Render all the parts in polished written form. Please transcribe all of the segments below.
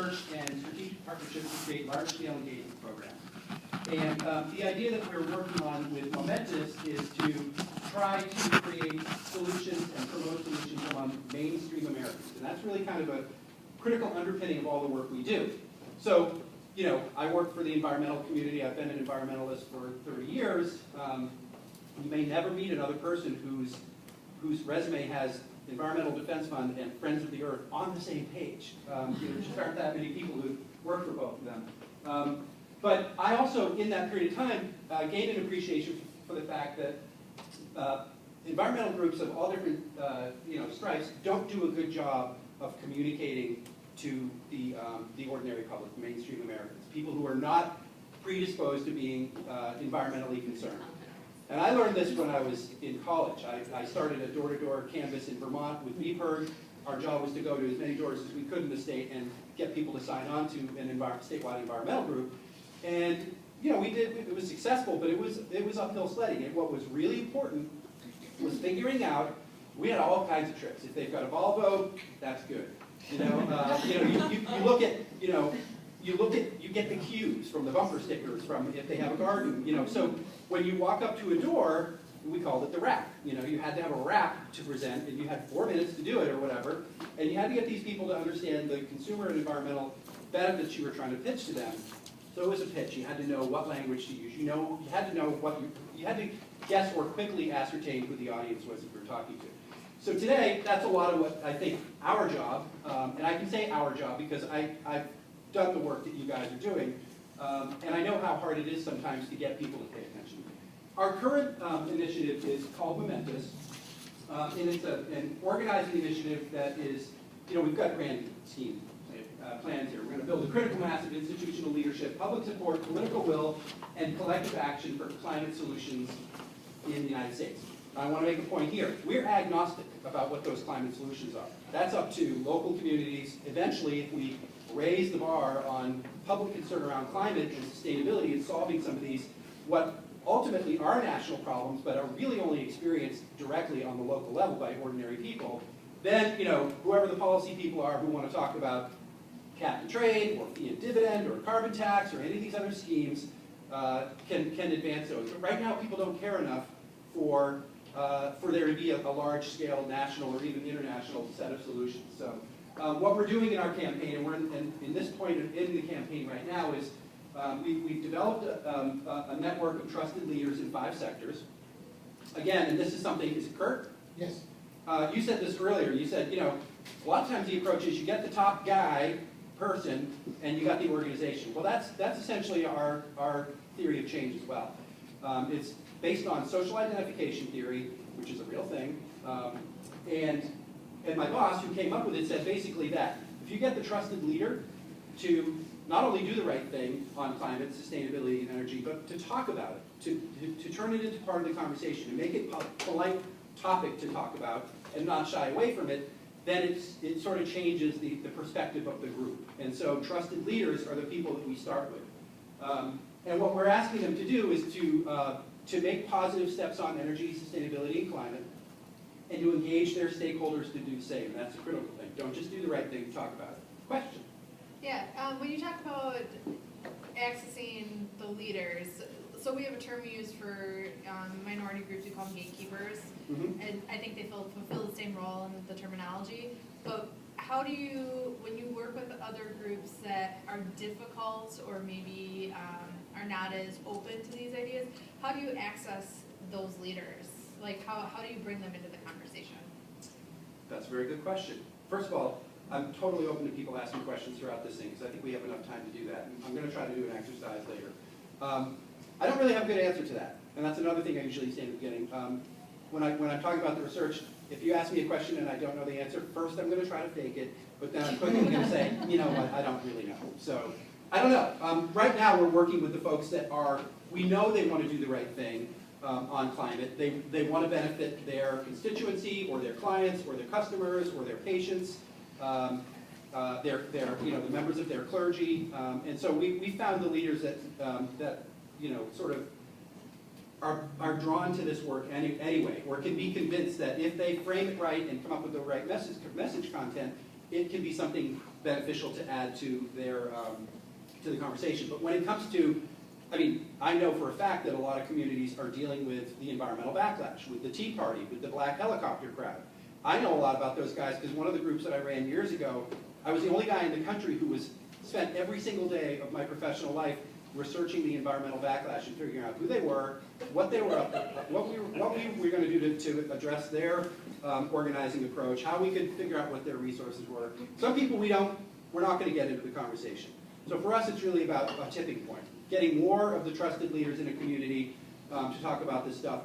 research and strategic partnerships to create large-scale engagement programs. And the idea that we're working on with Momentous is to try to create solutions and promote solutions among mainstream Americans. And that's really kind of a critical underpinning of all the work we do. So, you know, I work for the environmental community. I've been an environmentalist for 30 years. You may never meet another person whose resume has Environmental Defense Fund and Friends of the Earth on the same page. There just aren't that many people who work for both of them. But I also, in that period of time, gained an appreciation for the fact that environmental groups of all different stripes don't do a good job of communicating to the ordinary public, mainstream Americans, people who are not predisposed to being environmentally concerned. And I learned this when I was in college. I started a door-to-door canvass in Vermont with VPIRG. Our job was to go to as many doors as we could in the state and get people to sign on to an statewide environmental group. And you know, we did. It was successful, but it was uphill sledding. And what was really important was figuring out. We had all kinds of tricks. If they've got a Volvo, that's good. You look at you get the cues from the bumper stickers from if they have a garden. You know, so when you walk up to a door, we called it the rap. You know, you had to have a rap to present, and you had 4 minutes to do it or whatever, and you had to get these people to understand the consumer and environmental benefits you were trying to pitch to them. So it was a pitch. You had to know what language to use. You had to know what you had to guess or quickly ascertain who the audience was that you were talking to. So today, that's a lot of what I think our job, and I can say our job because I've done the work that you guys are doing, and I know how hard it is sometimes to get people to pay attention. Our current initiative is called Momentous, and it's an organizing initiative that is, you know, we've got grand scheme plans here. We're going to build a critical mass of institutional leadership, public support, political will, and collective action for climate solutions in the United States. I want to make a point here. We're agnostic about what those climate solutions are. That's up to local communities. Eventually, if we raise the bar on public concern around climate and sustainability and solving some of these, what ultimately are national problems, but are really only experienced directly on the local level by ordinary people, then, you know, whoever the policy people are who want to talk about cap and trade, or fee and dividend, or carbon tax, or any of these other schemes can advance those. But right now, people don't care enough for there to be a large-scale national or even international set of solutions. So what we're doing in our campaign, and we're in this point in the campaign right now, is we've developed a network of trusted leaders in 5 sectors. Again, and this is something, is it Kurt? Yes. You said this earlier. You said, you know, a lot of times the approach is you get the top guy, person, and you got the organization. Well, that's essentially our theory of change as well. It's based on social identification theory, which is a real thing, and my boss, who came up with it, said basically that if you get the trusted leader to not only do the right thing on climate, sustainability, and energy, but to talk about it, to turn it into part of the conversation, and make it a polite topic to talk about, and not shy away from it, then it sort of changes the perspective of the group. And so trusted leaders are the people that we start with. And what we're asking them to do is to make positive steps on energy, sustainability, and climate, and to engage their stakeholders to do the same. That's a critical thing. Don't just do the right thing, talk about it. Question? Yeah, when you talk about accessing the leaders, so we have a term we use for minority groups, we call them gatekeepers, and I think they fulfill the same role in the terminology, but how do you, when you work with other groups that are difficult or maybe are not as open to these ideas, how do you access those leaders? Like, how do you bring them into the conversation? That's a very good question. First of all, I'm totally open to people asking questions throughout this thing, because I think we have enough time to do that. I'm going to try to do an exercise later. I don't really have a good answer to that, and that's another thing I usually say in the beginning. When I'm talking about the research, if you ask me a question and I don't know the answer, first I'm going to try to fake it, but then I'm quickly going to say, you know what, I don't really know. So, I don't know. Right now we're working with the folks that we know they want to do the right thing on climate. They want to benefit their constituency, or their clients, or their customers, or their patients, the members of their clergy. And so we found the leaders that sort of are drawn to this work anyway, or can be convinced that if they frame it right and come up with the right message content, it can be something beneficial to add to their to the conversation. But when it comes to, I mean, I know for a fact that a lot of communities are dealing with the environmental backlash, with the Tea Party, with the black helicopter crowd. I know a lot about those guys because one of the groups that I ran years ago, I was the only guy in the country who spent every single day of my professional life researching the environmental backlash and figuring out who they were, what they were up to, what we were going to do to address their organizing approach, how we could figure out what their resources were. Some people we're not going to get into the conversation. So for us, it's really about a tipping point. Getting more of the trusted leaders in a community to talk about this stuff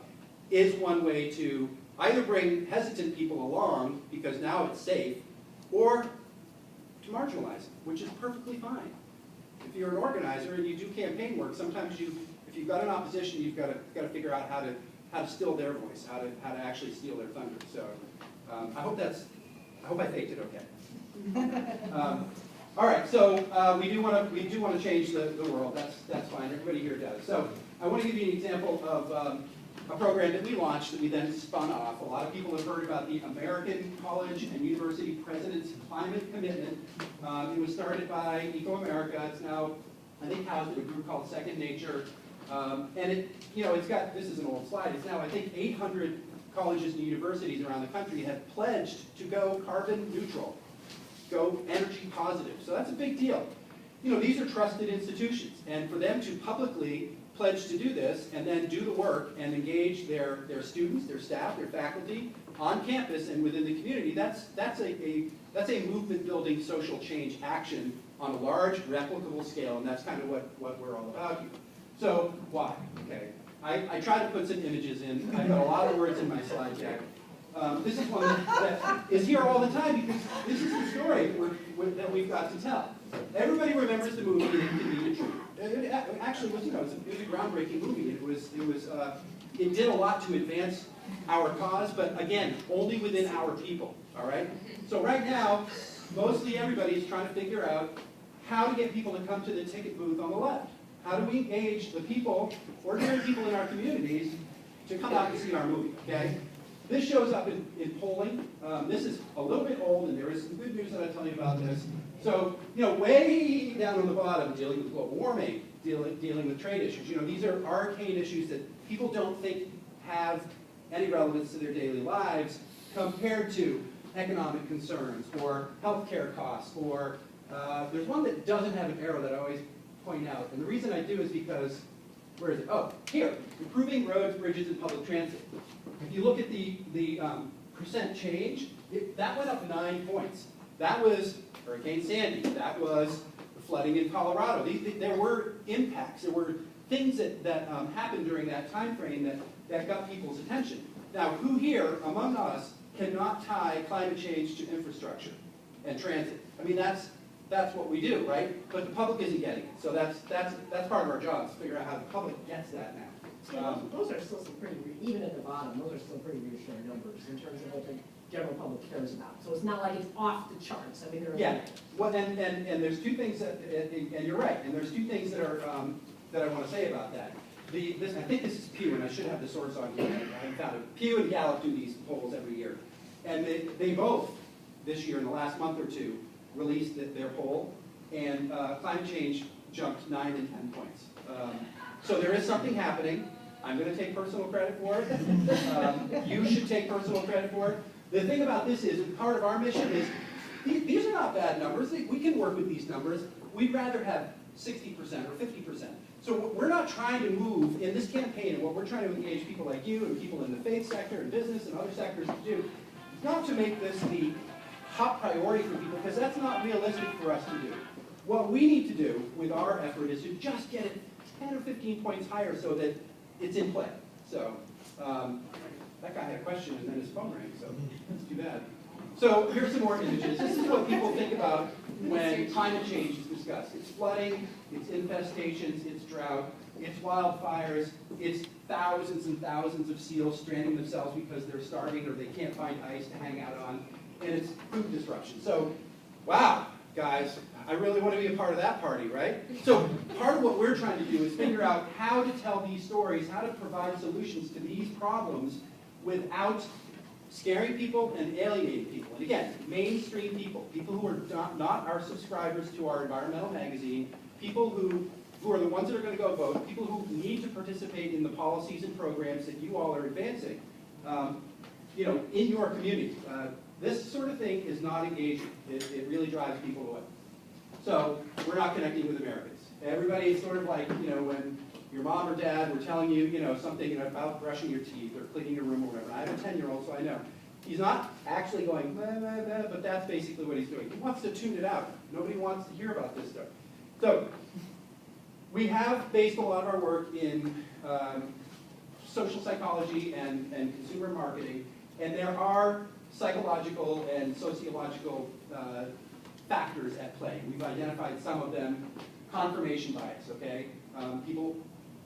is one way to either bring hesitant people along, because now it's safe, or to marginalize them, which is perfectly fine. If you're an organizer and you do campaign work, sometimes if you've got an opposition, you've got to figure out how to still their voice, how to actually steal their thunder. So I hope I faked it okay. All right, so we do want to change the world. That's fine. Everybody here does. So I want to give you an example of a program that we launched that we then spun off. A lot of people have heard about the American College and University President's Climate Commitment. It was started by Eco-America. It's now, I think, housed in a group called Second Nature. And it's got, this is an old slide, it's now, I think, 800 colleges and universities around the country have pledged to go carbon neutral, go energy positive. So that's a big deal. These are trusted institutions, and for them to publicly pledge to do this and then do the work and engage their students, their staff, their faculty on campus and within the community, that's a movement-building social change action on a large, replicable scale, and that's kind of what we're all about here. So why? Okay, I try to put some images in. I've got a lot of words in my slide deck. This is one that is here all the time because this is the story that we've got to tell. Everybody remembers the movie Inconvenient Truth. It actually was, it was a groundbreaking movie. It did a lot to advance our cause, but again, only within our people. All right. So right now, mostly everybody is trying to figure out how to get people to come to the ticket booth on the left. How do we engage the people, ordinary people in our communities, to come out and see our movie? Okay. This shows up in polling. This is a little bit old, and there is some good news that I'll tell you about this. So, way down on the bottom, dealing with global warming, dealing with trade issues. These are arcane issues that people don't think have any relevance to their daily lives compared to economic concerns or healthcare costs. Or there's one that doesn't have an arrow that I always point out. And the reason I do is because, where is it? Oh, here, improving roads, bridges, and public transit. If you look at the percent change, that went up 9 points. That was Hurricane Sandy. That was the flooding in Colorado. There were impacts. There were things that happened during that time frame that got people's attention. Now, who here among us cannot tie climate change to infrastructure and transit? I mean, that's what we do, right? But the public isn't getting it. So that's part of our job, is to figure out how the public gets that now. So those are still some pretty, even at the bottom, those are still pretty reassuring numbers in terms of what the general public cares about. So it's not like it's off the charts. I mean, yeah. Well, and there's two things that, and you're right. And there's two things that are that I want to say about that. I think this is Pew, and I should have the source on here. I haven't found it. Pew and Gallup do these polls every year, and they both this year in the last month or two released their poll, and climate change jumped 9 and 10 points. So there is something happening. I'm going to take personal credit for it. You should take personal credit for it. The thing about this is, part of our mission is, these are not bad numbers. We can work with these numbers. We'd rather have 60% or 50%. So we're not trying to move in this campaign, and what we're trying to engage people like you and people in the faith sector and business and other sectors to do, is not to make this the top priority for people, because that's not realistic for us to do. What we need to do with our effort is to just get it 10 or 15 points higher so that it's in play. So that guy had a question and then his phone rang, so that's too bad. So here's some more images. This is what people think about when climate change is discussed. It's flooding, it's infestations, it's drought, it's wildfires, it's thousands and thousands of seals stranding themselves because they're starving or they can't find ice to hang out on, and it's food disruption. So, wow, guys, I really want to be a part of that party, right? So part of what we're trying to do is figure out how to tell these stories, how to provide solutions to these problems without scaring people and alienating people. And again, mainstream people, people who are not our subscribers to our environmental magazine, people who are the ones that are going to go vote, people who need to participate in the policies and programs that you all are advancing, in your community. This sort of thing is not engaging. It really drives people away. So we're not connecting with Americans. Everybody is sort of like, when your mom or dad were telling you, something about brushing your teeth or cleaning your room or whatever. I have a 10-year-old, so I know. He's not actually going, blah, blah, blah, but that's basically what he's doing. He wants to tune it out. Nobody wants to hear about this stuff. So we have based a lot of our work in social psychology and consumer marketing, and there are psychological and sociological factors at play. We've identified some of them. Confirmation bias, okay? People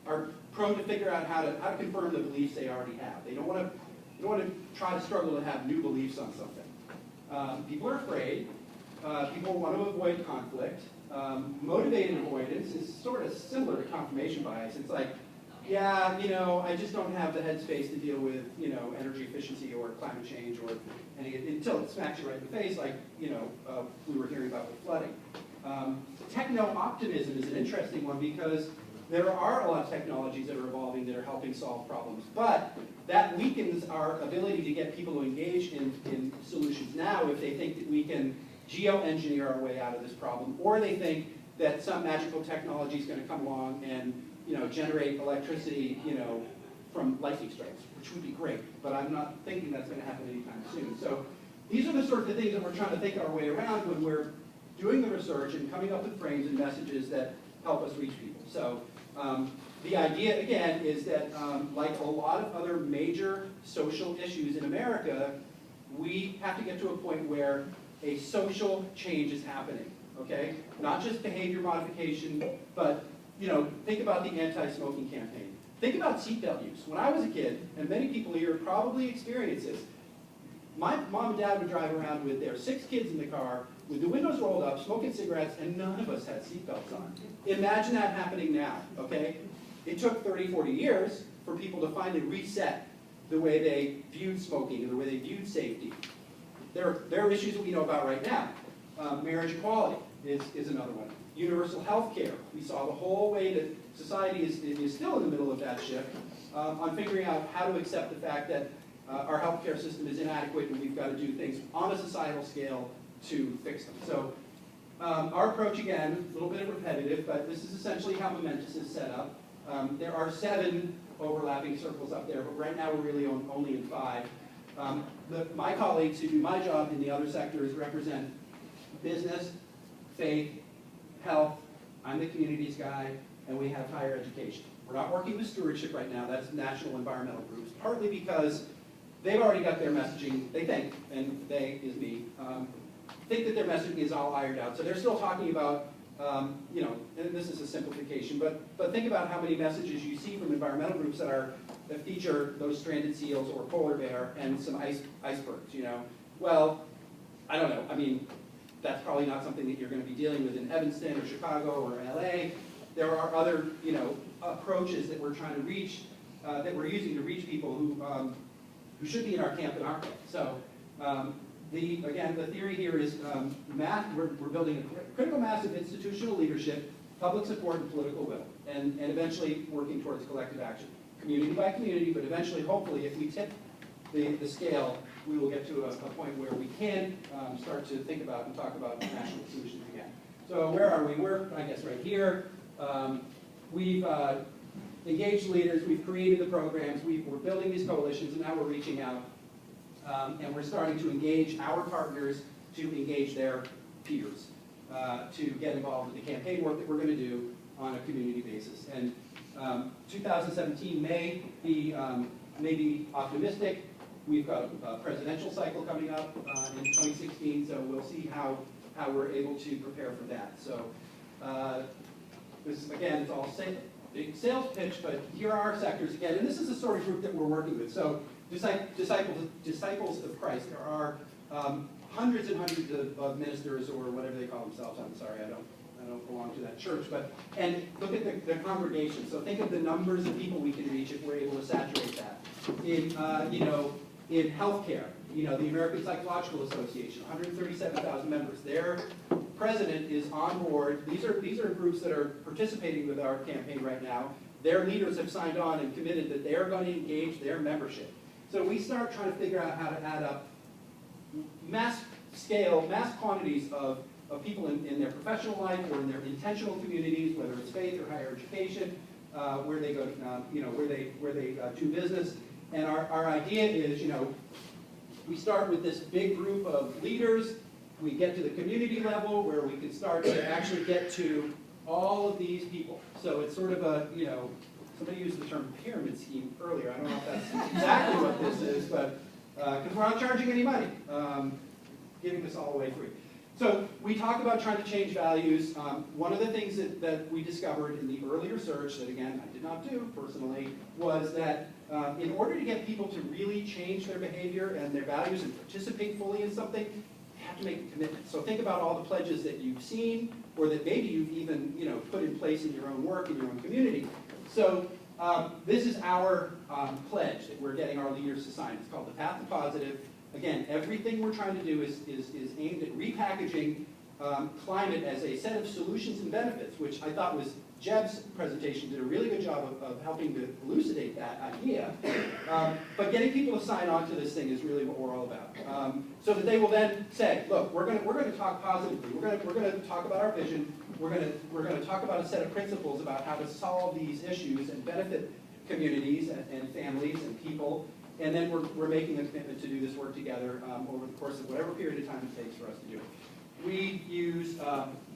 are prone to figure out how to confirm the beliefs they already have. They don't want to try to struggle to have new beliefs on something. People are afraid. People want to avoid conflict. Motivated avoidance is sort of similar to confirmation bias. It's like, yeah, I just don't have the headspace to deal with, energy efficiency or climate change or until it smacks you right in the face, like, we were hearing about with flooding. Techno-optimism is an interesting one because there are a lot of technologies that are evolving that are helping solve problems, but that weakens our ability to get people to engage in solutions now if they think that we can geo-engineer our way out of this problem, or they think that some magical technology is going to come along and generate electricity from lightning strikes, which would be great, but I'm not thinking that's going to happen anytime soon. So these are the sorts of things that we're trying to think our way around when we're doing the research and coming up with frames and messages that help us reach people. So the idea, again, is that like a lot of other major social issues in America, we have to get to a point where a social change is happening, okay? Not just behavior modification, but think about the anti-smoking campaign. Think about seatbelt use. When I was a kid, and many people here probably experience this, my mom and dad would drive around with their 6 kids in the car, with the windows rolled up, smoking cigarettes, and none of us had seatbelts on. Imagine that happening now, okay? It took 30, 40 years for people to finally reset the way they viewed smoking and the way they viewed safety. There are issues that we know about right now. Marriage equality is another one. Universal health care. We saw the whole way that society is still in the middle of that shift on figuring out how to accept the fact that our healthcare system is inadequate and we've got to do things on a societal scale to fix them. So our approach, again, a little bit repetitive, but this is essentially how Momentous is set up. There are 7 overlapping circles up there, but right now we're really only in 5. My colleagues who do my job in the other sectors represent business, faith, health, I'm the communities guy, and we have higher education. We're not working with stewardship right now, that's national environmental groups, partly because they've already got their messaging, they think, and they is me, think that their messaging is all ironed out. So they're still talking about, and this is a simplification, but think about how many messages you see from environmental groups that feature those stranded seals or polar bear and some icebergs, Well, I don't know, I mean, that's probably not something that you're going to be dealing with in Evanston or Chicago or LA. There are other, approaches that we're trying to reach, that we're using to reach people who should be in our camp and aren't. So, again, the theory here is we're building a critical mass of institutional leadership, public support, and political will, and eventually working towards collective action, community by community, but eventually, hopefully, if we tip the scale, we will get to a point where we can start to think about and talk about national solutions again. So where are we? We're, I guess, right here. We've engaged leaders, we've created the programs, we're building these coalitions, and now we're reaching out. And we're starting to engage our partners to engage their peers, to get involved with the campaign work that we're going to do on a community basis. And 2017 may be maybe optimistic. We've got a presidential cycle coming up in 2016, so we'll see how we're able to prepare for that. So this, again, it's all big sales pitch, but here are our sectors again, and this is the sort of group that we're working with. So disciples of Christ, there are hundreds and hundreds of ministers or whatever they call themselves. I'm sorry, I don't belong to that church, and look at the congregation. So think of the numbers of people we can reach if we're able to saturate that. In in healthcare. You know, the American Psychological Association, 137,000 members. Their president is on board. These are groups that are participating with our campaign right now. Their leaders have signed on and committed that they're going to engage their membership. So we start trying to figure out how to add up mass scale, mass quantities of people in their professional life or in their intentional communities, whether it's faith or higher education, where they go, where they do business. And our idea is, we start with this big group of leaders. We get to the community level where we can start to actually get to all of these people. So it's sort of a, somebody used the term pyramid scheme earlier. I don't know if that's exactly what this is, but because we're not charging any money, giving this all away free. So we talk about trying to change values. One of the things that we discovered in the early research that, again, I did not do personally, was that in order to get people to really change their behavior and their values and participate fully in something, you have to make a commitment. So think about all the pledges that you've seen or that maybe you've even put in place in your own work, in your own community. So this is our pledge that we're getting our leaders to sign. It's called the Path to Positive. Again, everything we're trying to do is aimed at repackaging climate as a set of solutions and benefits, which I thought was Jeb's presentation did a really good job of helping to elucidate that idea. But getting people to sign on to this thing is really what we're all about. So that they will then say, look, we're going to talk positively. We're going to talk about our vision. We're going to talk about a set of principles about how to solve these issues and benefit communities and families and people. And then we're making a commitment to do this work together over the course of whatever period of time it takes for us to do it. We use,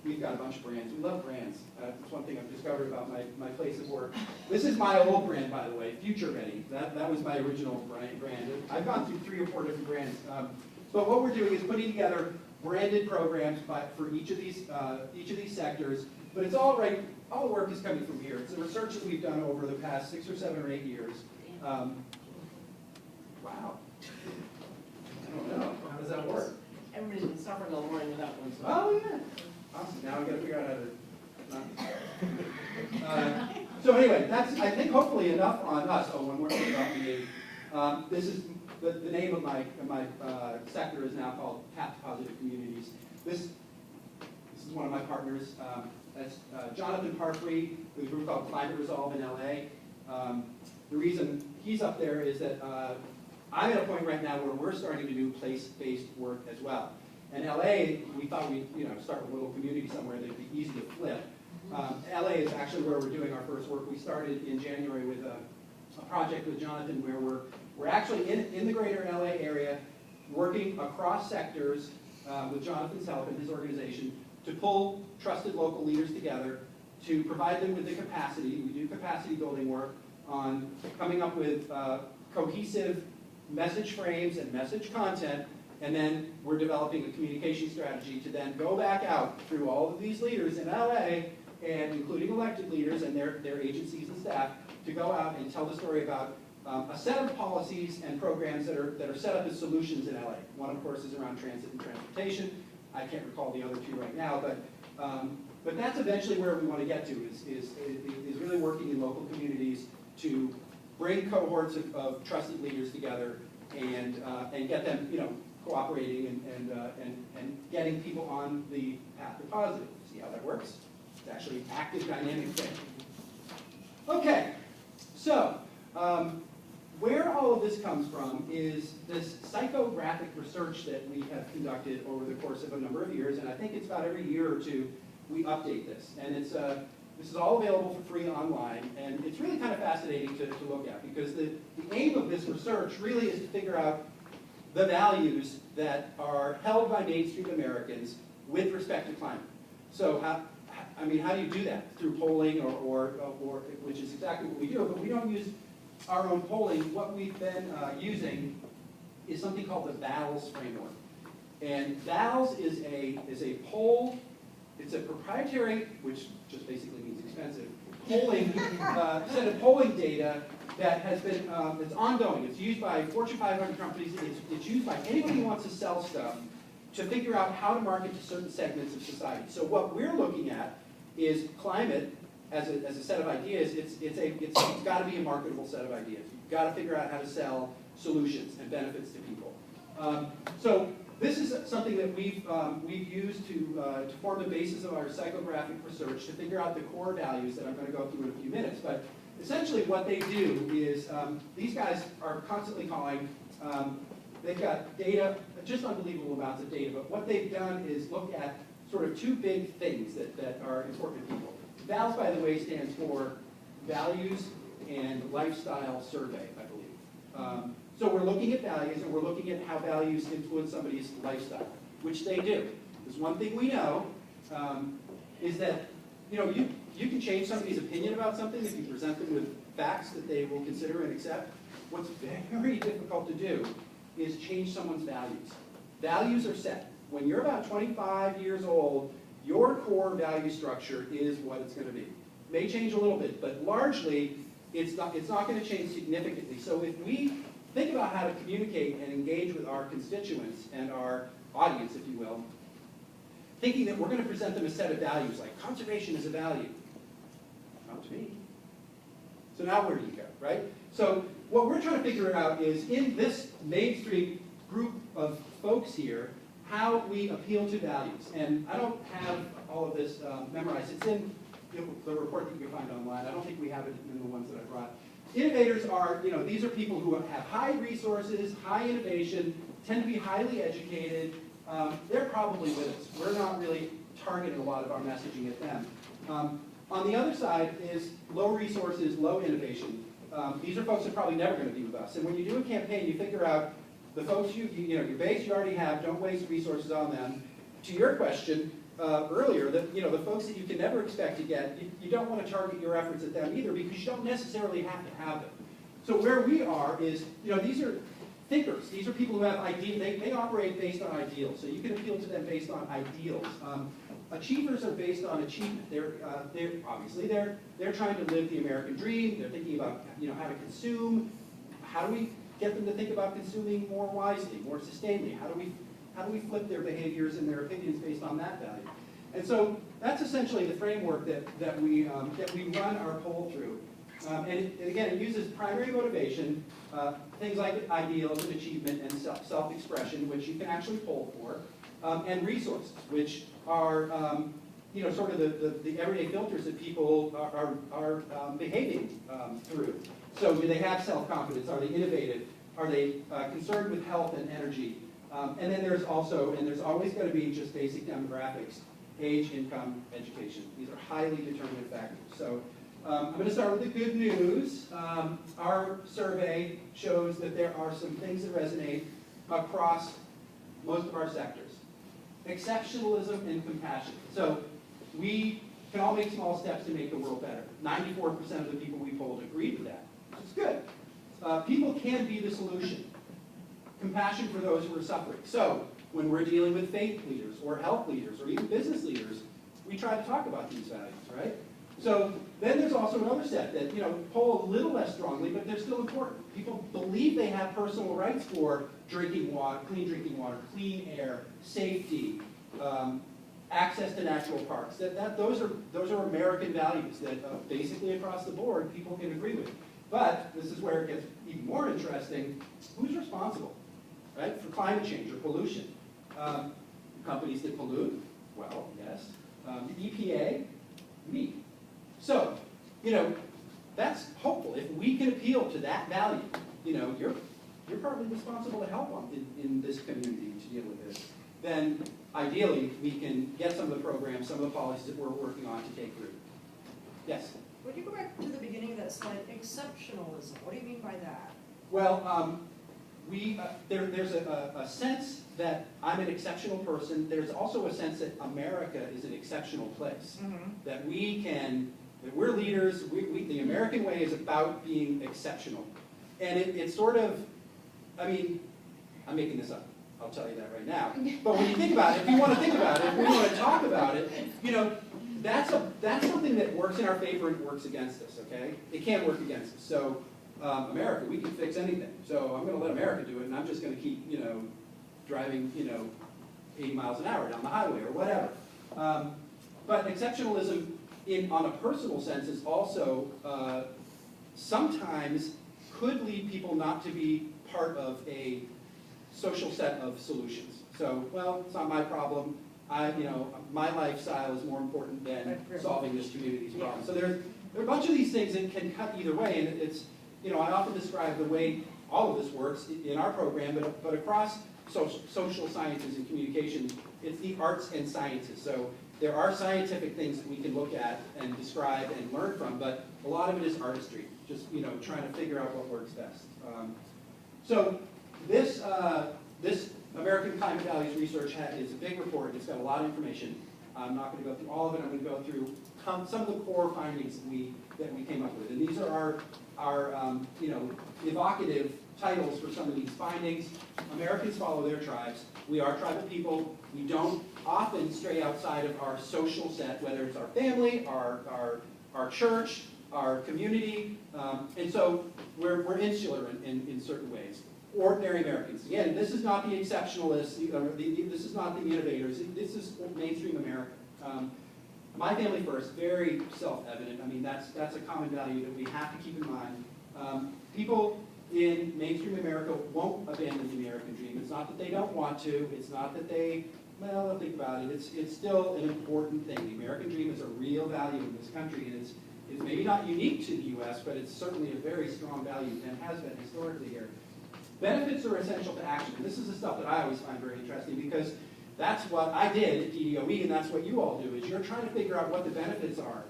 we've got a bunch of brands. We love brands. That's one thing I've discovered about my place of work. This is my old brand, by the way, Future Ready. That was my original brand. I've gone through 3 or 4 different brands. But what we're doing is putting together branded programs for each of these sectors. But it's all right. All the work is coming from here. It's the research that we've done over the past 6 or 7 or 8 years. Wow. I don't know. How does that work? Everybody's been suffering all morning without one. So. Oh, yeah. Awesome. Now we got to figure out how to... so anyway, that's, I think, hopefully enough on us. Oh, one more thing about me. This is, the name of my sector is now called Path to Positive Communities. This is one of my partners. That's Jonathan Prairie with a group called Climate Resolve in LA. The reason he's up there is that I'm at a point right now where we're starting to do place-based work as well. And LA, we thought we'd start with a little community somewhere that'd be easy to flip. LA is actually where we're doing our first work. We started in January with a project with Jonathan where we're actually in the greater LA area working across sectors with Jonathan's help and his organization to pull trusted local leaders together to provide them with the capacity. We do capacity building work on coming up with cohesive message frames and message content, and then we're developing a communication strategy to then go back out through all of these leaders in LA, and including elected leaders and their agencies and staff, to go out and tell the story about a set of policies and programs that are set up as solutions in LA. One, of course, is around transit and transportation. I can't recall the other 2 right now, but that's eventually where we want to get to, is really working in local communities to bring cohorts of trusted leaders together and get them, cooperating and getting people on the path to positive. See how that works? It's actually an active, dynamic thing. Okay, so where all of this comes from is this psychographic research that we have conducted over the course of a number of years, and I think it's about every year or 2 we update this. And it's this is all available for free online, and it's really kind of fascinating to look at, because the aim of this research really is to figure out the values that are held by mainstream Americans with respect to climate. So how do you do that? Through polling or which is exactly what we do, but we don't use our own polling. What we've been using is something called the VALS framework. And VALS is a poll. It's a proprietary, which just basically means expensive, polling set of polling data that has been it's ongoing. It's used by Fortune 500 companies. It's used by anybody who wants to sell stuff to figure out how to market to certain segments of society. So what we're looking at is climate as a set of ideas. It's got to be a marketable set of ideas. You've got to figure out how to sell solutions and benefits to people. So this is something that we've used to form the basis of our psychographic research to figure out the core values that I'm going to go through in a few minutes. But essentially what they do is, these guys are constantly calling, they've got data, just unbelievable amounts of data, but what they've done is look at sort of two big things that are important to people. VALS, by the way, stands for Values and Lifestyle Survey, I believe. So we're looking at values, and we're looking at how values influence somebody's lifestyle, which they do. There's one thing we know, is that you can change somebody's opinion about something if you present them with facts that they will consider and accept. What's very difficult to do is change someone's values. Values are set. When you're about 25 years old, your core value structure is what it's going to be. It may change a little bit, but largely it's not going to change significantly. So if we think about how to communicate and engage with our constituents and our audience, if you will, thinking that we're going to present them a set of values, like conservation is a value. Not to me. So now where do you go, right? So what we're trying to figure out is, in this mainstream group of folks here, how we appeal to values. And I don't have all of this memorized. It's in the report that you can find online. I don't think we have it in the ones that I brought. Innovators are, these are people who have high resources, high innovation, tend to be highly educated. They're probably with us. We're not really targeting a lot of our messaging at them. On the other side is low resources, low innovation. These are folks that are probably never going to be with us. And when you do a campaign, you figure out the folks your base you already have, don't waste resources on them. To your question earlier, that the folks that you can never expect to get, you don't want to target your efforts at them either, because you don't necessarily have to have them. So where we are is, these are thinkers. These are people who have ideas. They operate based on ideals. So you can appeal to them based on ideals. Achievers are based on achievement. They're trying to live the American dream. They're thinking about how to consume. How do we get them to think about consuming more wisely, more sustainably? How do we flip their behaviors and their opinions based on that value? And so that's essentially the framework that we run our poll through. And again, it uses primary motivation, things like ideals and achievement and self-expression, which you can actually poll for, and resources, which are sort of the everyday filters that people are behaving through. So do they have self-confidence? Are they innovative? Are they concerned with health and energy? And then there's always going to be just basic demographics: age, income, education. These are highly determinant factors. So I'm going to start with the good news. Our survey shows that there are some things that resonate across most of our sectors. Exceptionalism and compassion. So we can all make small steps to make the world better. 94% of the people we polled agreed with that, which is good. People can be the solution. Compassion for those who are suffering. So when we're dealing with faith leaders or health leaders or even business leaders, we try to talk about these values, right? So then there's also another set that poll a little less strongly, but they're still important. People believe they have personal rights for drinking water, clean air, safety, access to natural parks. Those are American values that basically across the board people can agree with. But this is where it gets even more interesting. Who's responsible, right, for climate change or pollution? Companies that pollute? Well, yes. The EPA? Me. So, that's hopeful. If we can appeal to that value, you're partly responsible to help in this community to deal with this, then ideally we can get some of the programs, some of the policies that we're working on to take root. Yes? Would you go back to the beginning of that slide? Exceptionalism. What do you mean by that? Well, there's a sense that I'm an exceptional person. There's also a sense that America is an exceptional place. Mm-hmm. That we're leaders. The American way is about being exceptional. And it's sort of, I'm making this up. I'll tell you that right now. But when you think about it, if you want to think about it, if we want to talk about it, that's something that works in our favor and works against us, okay? It can work against us. So America, we can fix anything. So I'm going to let America do it, and I'm just going to keep, driving, 80 miles an hour down the highway or whatever. But exceptionalism on a personal sense is also sometimes could lead people not to be part of a social set of solutions. So, well, it's not my problem. My lifestyle is more important than solving this community's problem. So there are a bunch of these things that can cut either way, and it's, I often describe the way all of this works in our program, but across social sciences and communication, it's the arts and sciences. So there are scientific things that we can look at and describe and learn from, but a lot of it is artistry, just trying to figure out what works best. So this American Climate Values Research is a big report. It's got a lot of information. I'm not going to go through all of it. I'm going to go through some of the core findings that we came up with. And these are our evocative titles for some of these findings. Americans follow their tribes. We are tribal people. We don't often stray outside of our social set, whether it's our family, our church, our community. And so we're insular in certain ways. Ordinary Americans. Again, this is not the exceptionalists, this is not the innovators, this is mainstream America. My family first, very self-evident. I mean, that's a common value that we have to keep in mind. People in mainstream America won't abandon the American dream. It's not that they don't want to, it's not that they'll think about it. It's still an important thing. The American dream is a real value in this country, and it's maybe not unique to the US, but it's certainly a very strong value and has been historically here. Benefits are essential to action. And this is the stuff that I always find very interesting because that's what I did at DDOE and that's what you all do, is you're trying to figure out what the benefits are.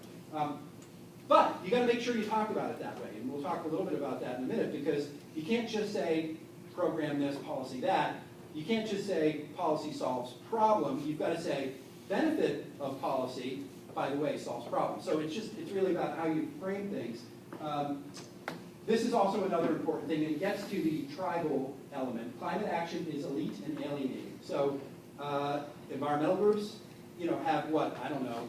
But you got to make sure you talk about it that way. And we'll talk a little bit about that in a minute because you can't just say program this, policy that. You can't just say policy solves problem. You've got to say benefit of policy, by the way, solves problem. So it's really about how you frame things. This is also another important thing, and it gets to the tribal element. Climate action is elite and alienating. So environmental groups, have what, I don't know,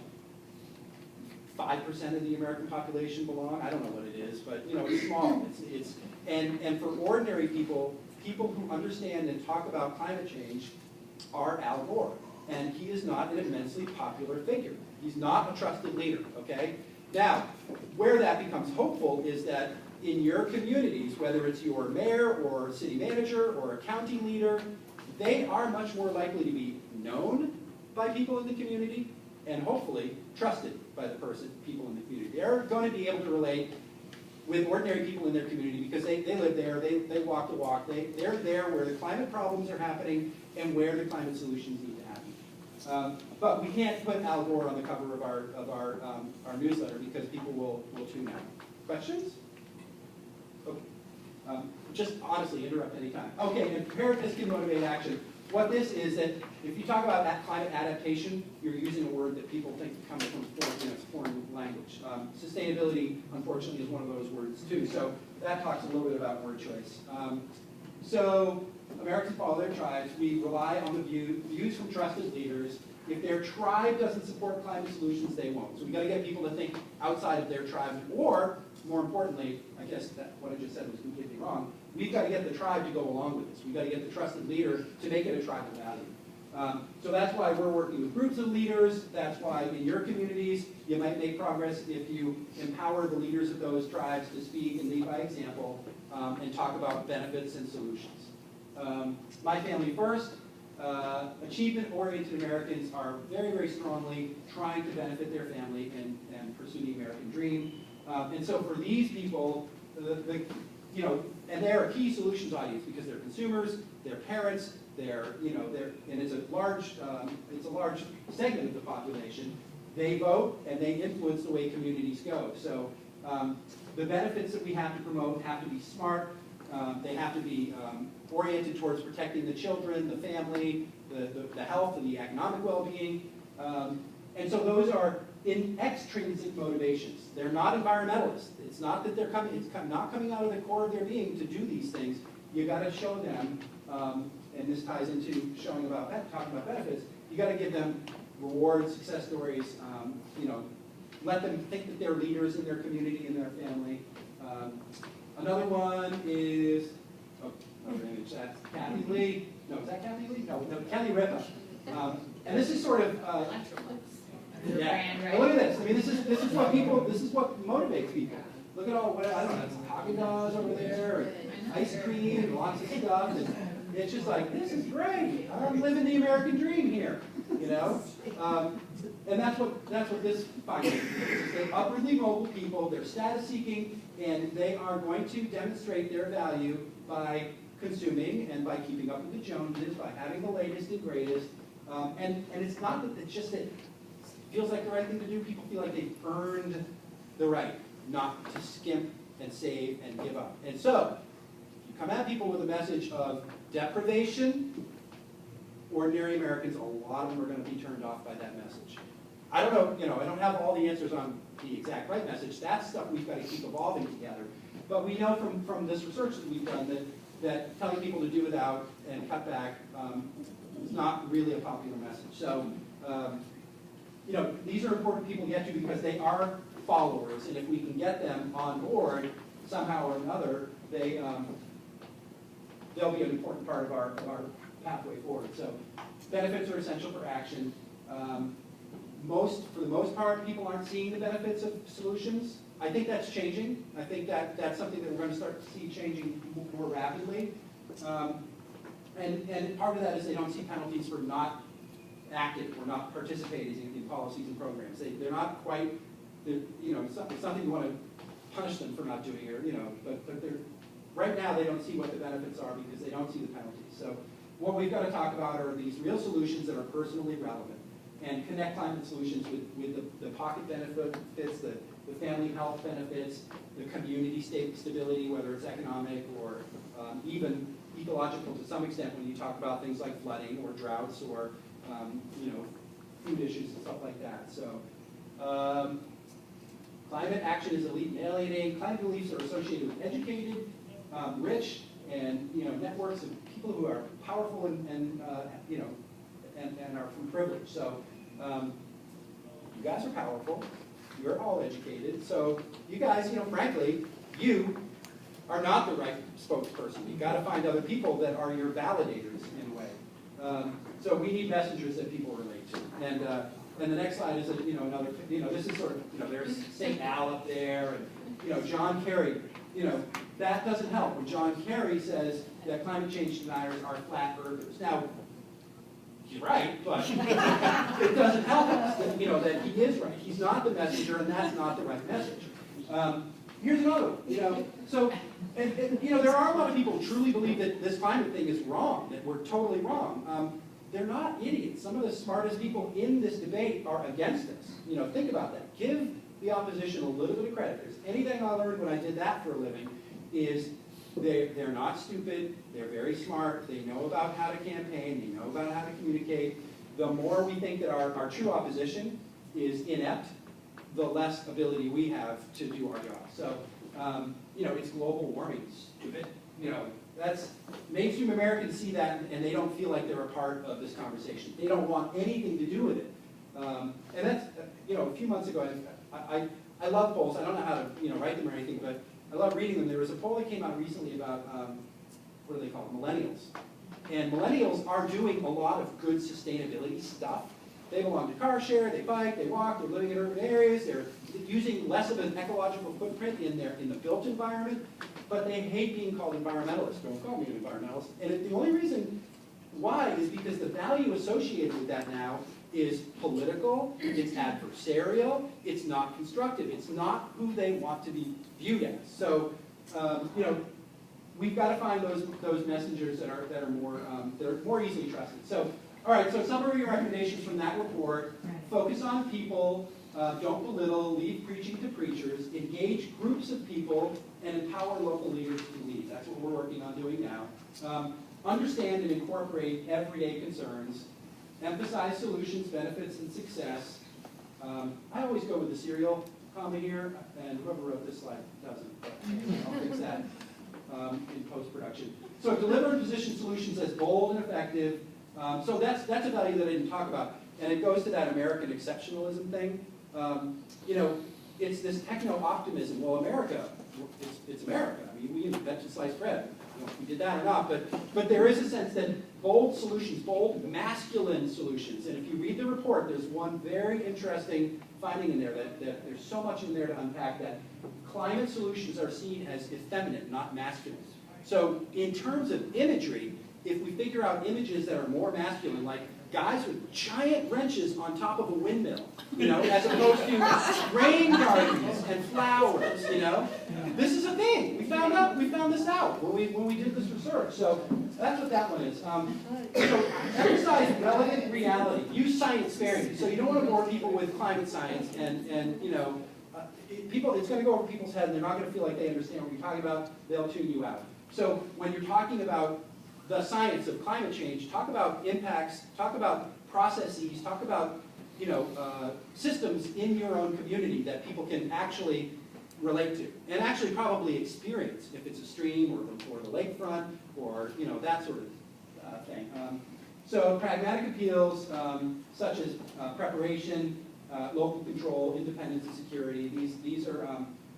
5% of the American population belong? I don't know what it is, but it's small. And for ordinary people who understand and talk about climate change are Al Gore. And he is not an immensely popular figure. He's not a trusted leader, okay? Now, where that becomes hopeful is that in your communities, whether it's your mayor or city manager or a county leader, they are much more likely to be known by people in the community and hopefully trusted by the people in the community. They're going to be able to relate with ordinary people in their community because they live there, they walk the walk, they're there where the climate problems are happening and where the climate solutions need to happen. But we can't put Al Gore on the cover of our newsletter because people will tune out. Questions? Okay. Just honestly, interrupt any time. Okay, and preparedness can motivate action. What this is that if you talk about climate adaptation, you're using a word that people think comes from foreign language. Sustainability, unfortunately, is one of those words too. So that talks a little bit about word choice. So Americans follow their tribes. We rely on the views from trusted leaders. If their tribe doesn't support climate solutions, they won't. So we've got to get people to think outside of their tribe, or more importantly, I guess that what I just said was completely wrong. We've got to get the tribe to go along with this. We've got to get the trusted leader to make it a tribal value. So that's why we're working with groups of leaders. That's why in your communities, you might make progress if you empower the leaders of those tribes to speak and lead by example and talk about benefits and solutions. My family first. Achievement-oriented Americans are very, very strongly trying to benefit their family and pursue the American dream. And so for these people, and they're a key solutions audience because they're consumers, they're parents, and it's a large segment of the population. They vote and they influence the way communities go. So the benefits that we have to promote have to be smart. They have to be oriented towards protecting the children, the family, the health, and the economic well-being. And so those are in extrinsic motivations. They're not environmentalists. It's not that they're not coming out of the core of their being to do these things. You got to show them, and this ties into talking about benefits. You got to give them rewards, success stories. Let them think that they're leaders in their community and their family. Another one is, that's Kathy Lee. No, is that Kathy Lee? No, Kelly Ripa. And this is sort of, yeah. Brand, right? Well, look at this. I mean, this is what motivates people. look at all, what, I don't know, some Haagen-Dazs over there, and ice cream, and lots of stuff, and it's just like, this is great, I'm living the American dream here, you know? And that's what this finding is. They're upwardly mobile people, they're status seeking, and they are going to demonstrate their value by consuming and by keeping up with the Joneses, by having the latest and greatest. And it's not that it's just that it feels like the right thing to do. People feel like they've earned the right not to skimp and save and give up. And so, you come at people with a message of deprivation, ordinary Americans, a lot of them are going to be turned off by that message. I don't know, you know, I don't have all the answers on the exact right message. That's stuff we've got to keep evolving together. But we know from this research that we've done that telling people to do without and cut back is not really a popular message. So, you know, these are important people to get to because they are followers, and if we can get them on board somehow or another, they'll be an important part of our pathway forward. So, benefits are essential for action. For the most part, people aren't seeing the benefits of solutions. I think that's changing. I think that's something that we're going to start to see changing more rapidly. And part of that is they don't see penalties for not acting or not participating in policies and programs. They're not quite, you know, it's something you want to punish them for not doing it, you know, but they're, right now they don't see what the benefits are because they don't see the penalties. So what we've got to talk about are these real solutions that are personally relevant and connect climate solutions with the pocket benefits, the family health benefits, the community stability, whether it's economic or even ecological to some extent when you talk about things like flooding or droughts or you know, food issues and stuff like that. So climate action is elite and alienating. Climate beliefs are associated with educated, rich, and you know, networks of people who are powerful and you know, and are from privilege. So you guys are powerful. You're all educated. So you guys, you know, frankly, you are not the right spokesperson. You've got to find other people that are your validators in a way. So we need messengers that people relate to. And the next slide is, you know, another, you know, this is sort of, you know, there's St. Al up there, and, you know, John Kerry, you know, that doesn't help. When John Kerry says that climate change deniers are flat earthers. Now, he's right, but it doesn't help us that, you know, that he is right. He's not the messenger, and that's not the right message. Here's another one, you know, so, and you know, there are a lot of people who truly believe that this climate thing is wrong, that we're totally wrong. They're not idiots. Some of the smartest people in this debate are against this. You know, think about that. Give the opposition a little bit of credit. There's anything I learned when I did that for a living is they're not stupid, they're very smart, they know about how to campaign, they know about how to communicate. The more we think that our true opposition is inept, the less ability we have to do our job. So, you know, it's global warming, stupid. You know, that's, mainstream Americans see that and they don't feel like they're a part of this conversation. They don't want anything to do with it. And that's, you know, a few months ago, I love polls. I don't know how to, you know, write them or anything, but I love reading them. There was a poll that came out recently about, what do they call it, millennials. And millennials are doing a lot of good sustainability stuff. They belong to car share, they bike, they walk, they're living in urban areas, they're using less of an ecological footprint in the built environment, but they hate being called environmentalists. Don't call me an environmentalist. And the only reason why is because the value associated with that now is political, it's adversarial, it's not constructive, it's not who they want to be viewed as. So, you know, we've got to find those messengers that are more easily trusted. So, all right. So, summary recommendations from that report: focus on people, don't belittle, leave preaching to preachers, engage groups of people, and empower local leaders to lead. That's what we're working on doing now. Understand and incorporate everyday concerns. Emphasize solutions, benefits, and success. I always go with the serial comma here, and whoever wrote this slide doesn't, but I'll fix that in post-production. So deliver and position solutions as bold and effective. So that's a value that I didn't talk about, and it goes to that American exceptionalism thing. You know, it's this techno-optimism. Well, America, it's America. I mean, we invented sliced bread. know if we did that or not, but there is a sense that bold solutions, bold masculine solutions, and if you read the report, there's one very interesting finding in there that there's so much in there to unpack that climate solutions are seen as effeminate, not masculine. So in terms of imagery, if we figure out images that are more masculine, like guys with giant wrenches on top of a windmill, you know, as opposed to rain gardens and flowers, you know. This is a thing. We found this out when we did this research. So that's what that one is. So emphasize relevant reality. Use science sparingly. So you don't want to bore people with climate science and you know, it's going to go over people's heads and they're not going to feel like they understand what you're talking about. They'll tune you out. So when you're talking about the science of climate change, talk about impacts, talk about processes, talk about, you know, systems in your own community that people can actually relate to and actually probably experience if it's a stream or the lakefront or, you know, that sort of thing. So pragmatic appeals such as preparation, local control, independence and security, these are,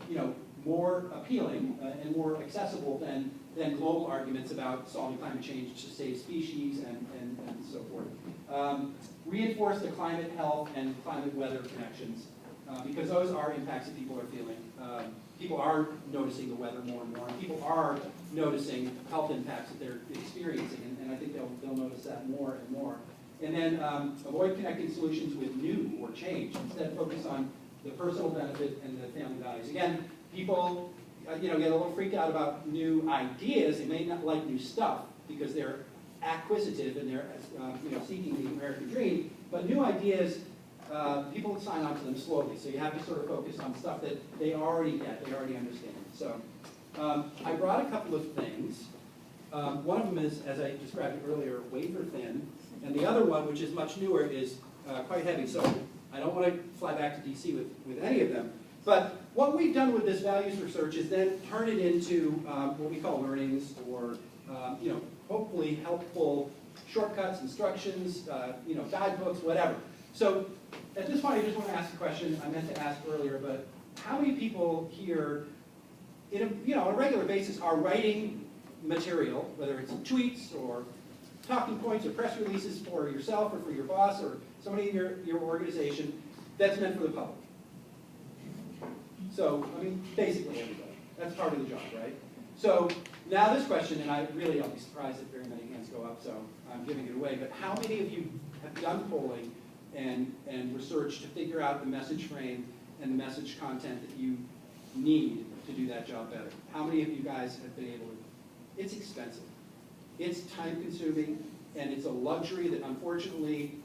you know, more appealing and more accessible than global arguments about solving climate change to save species and so forth. Reinforce the climate health and climate weather connections because those are impacts that people are feeling. People are noticing the weather more and more. People are noticing health impacts that they're experiencing, and I think they'll notice that more and more. And then avoid connecting solutions with new or change. Instead, focus on the personal benefit and the family values. Again, people you know, get a little freaked out about new ideas. They may not like new stuff because they're acquisitive and they're you know, seeking the American dream. But new ideas, people sign on to them slowly. So you have to sort of focus on stuff that they already get, they already understand. So I brought a couple of things. One of them is, as I described it earlier, wafer thin. And the other one, which is much newer, is quite heavy. So I don't want to fly back to DC with any of them. But what we've done with this values research is then turn it into what we call learnings or, you know, hopefully helpful shortcuts, instructions, you know, guidebooks, whatever. So at this point, I just want to ask a question I meant to ask earlier, but how many people here, you know, on a regular basis are writing material, whether it's tweets or talking points or press releases for yourself or for your boss or somebody in your organization that's meant for the public? So, I mean, basically everybody. That's part of the job, right? So now this question, and I'll be surprised if very many hands go up, so I'm giving it away, but how many of you have done polling and research to figure out the message frame and the message content that you need to do that job better? How many of you guys have been able to? It's expensive. It's time consuming, and it's a luxury that unfortunately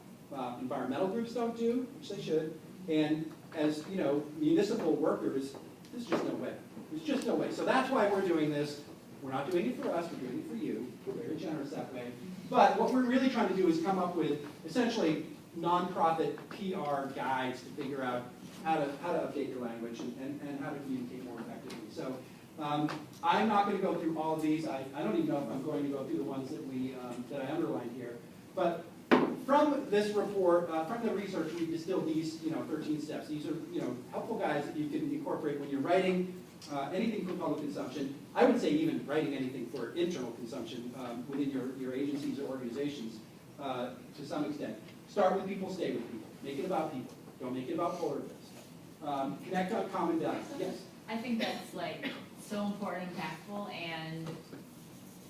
environmental groups don't do, which they should, and as you know, municipal workers, there's just no way. There's just no way. So that's why we're doing this. We're not doing it for us, we're doing it for you. We're very generous that way. But what we're really trying to do is come up with essentially nonprofit PR guides to figure out how to update your language and how to communicate more effectively. So I'm not going to go through all of these. I don't even know if I'm going to go through the ones that I underlined here. But from this report, from the research, we distilled these 13 steps. These are helpful guides that you can incorporate when you're writing anything for public consumption. I would say even writing anything for internal consumption within your agencies or organizations to some extent. Start with people, stay with people. Make it about people. Don't make it about polar bears. Connect on common values. Yes? I think that's like so important and impactful, and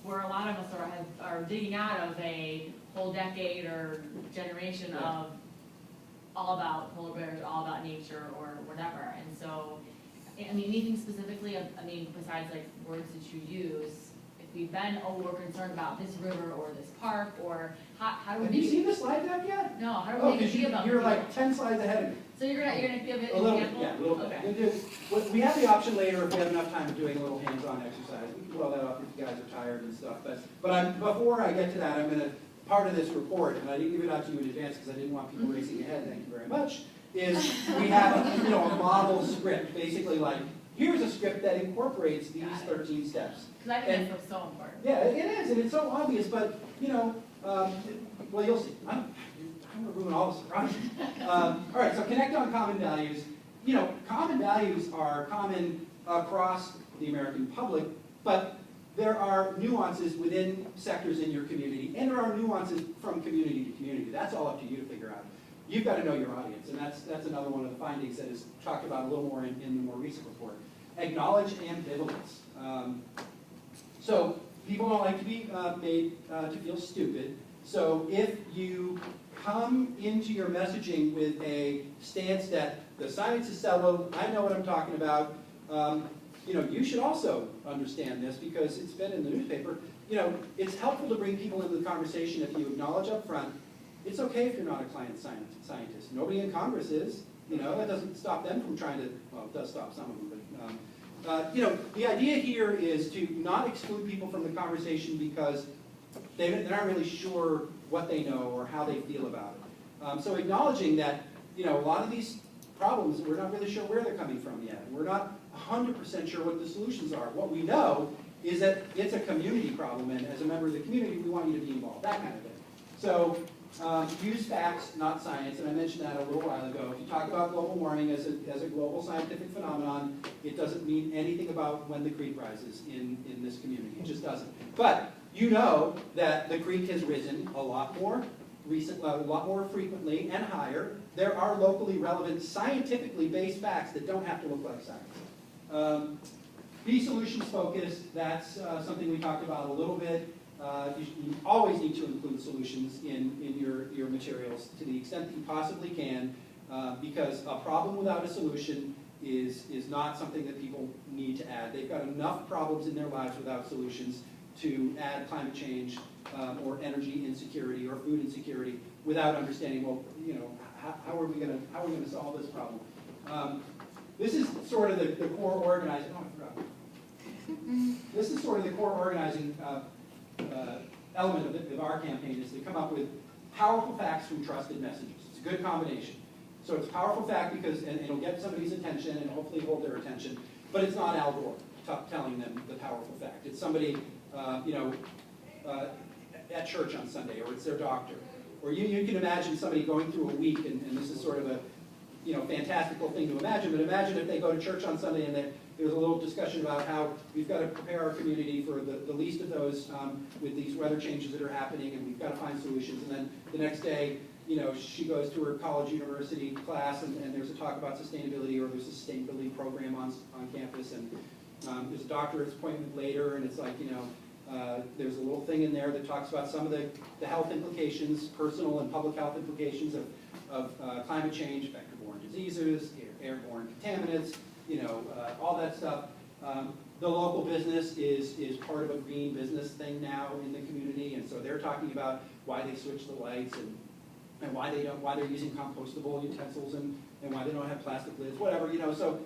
where a lot of us are digging out of a whole decade or generation of all about polar bears, all about nature or whatever. And so, I mean, anything specifically, I mean, besides like words that you use, if we've been, we're concerned about this river or this park, or how do we... Have you seen the slide deck yet? No, how do we make it be about... You're like 10 slides ahead of me. So you're gonna give it a little bit, yeah, a little bit. Okay. We have the option later if we have enough time of doing a little hands-on exercise. We can blow that up if you guys are tired and stuff. But before I get to that, I'm going to, part of this report, and I didn't give it out to you in advance because I didn't want people racing ahead, thank you very much, is we have a model script, basically like, here's a script that incorporates these 13 steps. Because I think that's so important. Yeah, it is, and it's so obvious, but, well, you'll see. I'm going to ruin all the surprises. All right, so connect on common values. Common values are common across the American public, but there are nuances within sectors in your community, and there are nuances from community to community. That's all up to you to figure out. You've got to know your audience, and that's another one of the findings that is talked about a little more in the more recent report. Acknowledge ambivalence. So people don't like to be made to feel stupid. So if you come into your messaging with a stance that the science is settled, I know what I'm talking about, you should also understand this because it's been in the newspaper. It's helpful to bring people into the conversation if you acknowledge up front, it's okay if you're not a climate scientist. Nobody in Congress is. That doesn't stop them from trying to, well, it does stop some of them, but, the idea here is to not exclude people from the conversation because they're not really sure what they know or how they feel about it. So acknowledging that, a lot of these problems, we're not really sure where they're coming from yet. We're not 100% sure what the solutions are. What we know is that it's a community problem, and as a member of the community, we want you to be involved, that kind of thing. So use facts, not science, and I mentioned that a little while ago. If you talk about global warming as a global scientific phenomenon, it doesn't mean anything about when the creek rises in this community. It just doesn't. But you know that the creek has risen a lot more frequently and higher. There are locally relevant, scientifically based facts that don't have to look like science. Be solutions focused. That's something we talked about a little bit. You always need to include solutions in your materials to the extent that you possibly can, because a problem without a solution is not something that people need to add. They've got enough problems in their lives without solutions to add climate change or energy insecurity or food insecurity without understanding, well, how are we going to solve this problem? This is sort of the core organizing. Oh, I forgot. This is sort of the core organizing element of our campaign, is to come up with powerful facts from trusted messages. It's a good combination. So it's a powerful fact because, and it'll get somebody's attention and hopefully hold their attention, but it's not Al Gore telling them the powerful fact. It's somebody, at church on Sunday, or it's their doctor. Or you can imagine somebody going through a week, and this is sort of a fantastical thing to imagine, but imagine if they go to church on Sunday and there's a little discussion about how we've got to prepare our community for the least of those with these weather changes that are happening, and we've got to find solutions. And then the next day, she goes to her college university class, and there's a talk about sustainability, or there's a sustainability program on campus, and there's a doctor's appointment later, and it's like, there's a little thing in there that talks about some of the health implications, personal and public health implications of climate change, vector-borne diseases, airborne contaminants, all that stuff. The local business is part of a green business thing now in the community, and so they're talking about why they switch the lights and why they're using compostable utensils and why they don't have plastic lids, whatever, So,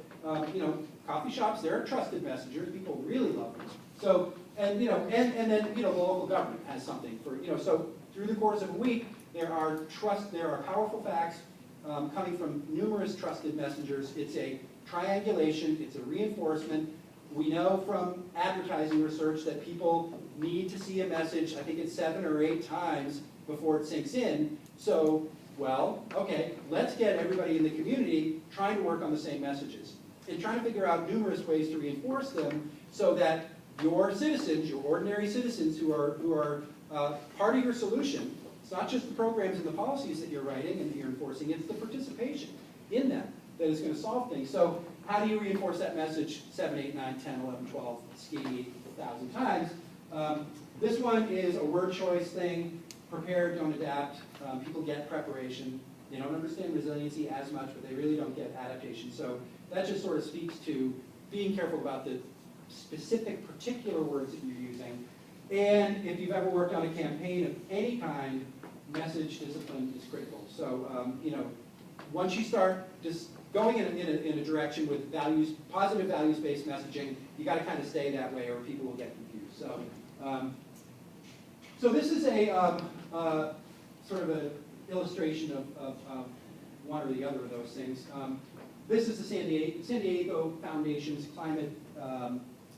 coffee shops, they're trusted messengers. People really love them. So, and then the local government has something for, so through the course of a week, there are powerful facts coming from numerous trusted messengers. It's a triangulation, it's a reinforcement. We know from advertising research that people need to see a message, I think it's 7 or 8 times before it sinks in. So, well, okay, let's get everybody in the community trying to work on the same messages and trying to figure out numerous ways to reinforce them so that your citizens, your ordinary citizens who are part of your solution, it's not just the programs and the policies that you're writing and that you're enforcing, it's the participation in them that is going to solve things. So how do you reinforce that message 7, 8, 9, 10, 11, 12, skinny 1,000 times? This one is a word choice thing. Prepare, don't adapt. People get preparation. They don't understand resiliency as much, but they really don't get adaptation. So that just sort of speaks to being careful about the specific, particular words that you're using. And if you've ever worked on a campaign of any kind, message discipline is critical. So, once you start just going in a direction with positive values-based messaging, you got to kind of stay that way or people will get confused. So, so this is a sort of an illustration of one or the other of those things. This is the San Diego Foundation's climate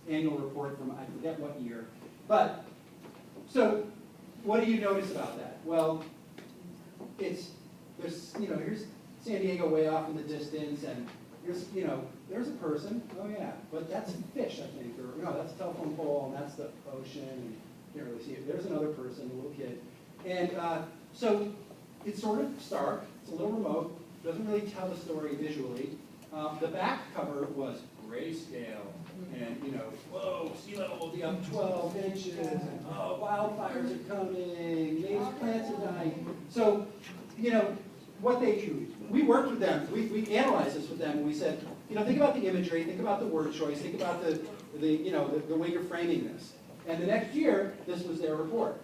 annual report from I forget what year. But, so, what do you notice about that? Well, here's San Diego way off in the distance, and there's a person, oh yeah, but that's a fish, I think, or no, that's a telephone pole, and that's the ocean, and you can't really see it. There's another person, a little kid. And so it's sort of stark, it's a little remote, doesn't really tell the story visually. The back cover was grayscale, and whoa, sea level will be up 12 inches, and oh, wildfires are coming, native plants are dying. So, we worked with them, we analyzed this with them, and we said, think about the imagery, think about the word choice, think about the way you're framing this. And the next year, this was their report.